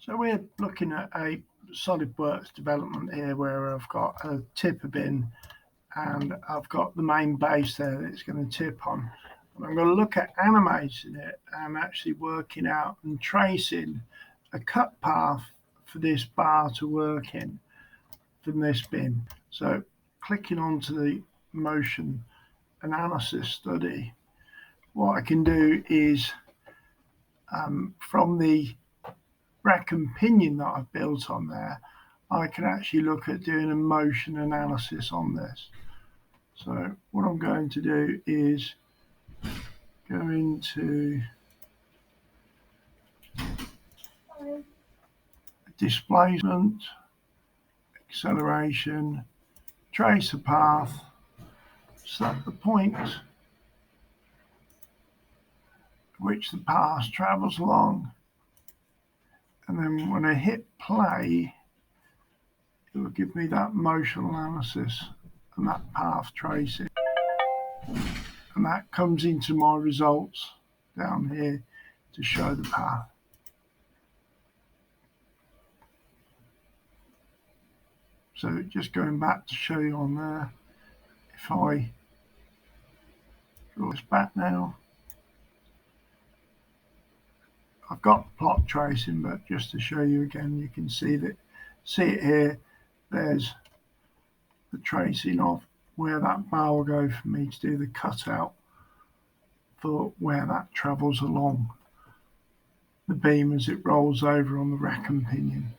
So we're looking at a SolidWorks development here where I've got a tipper bin and I've got the main base there that it's going to tip on. And I'm going to look at animating it and actually working out and tracing a cut path for this bar to work in from this bin. So clicking onto the motion analysis study, what I can do is from the rack and pinion that I've built on there, I can actually look at doing a motion analysis on this. So what I'm going to do is go into displacement, acceleration, trace a path, set the point at which the path travels along, and then when I hit play, it will give me that motion analysis and that path tracing, and that comes into my results down here to show the path. So just going back to show you on there, if I draw this back now, I've got the plot tracing, but just to show you again, you can see it here. There's the tracing of where that bar will go for me to do the cutout for where that travels along the beam as it rolls over on the rack and pinion.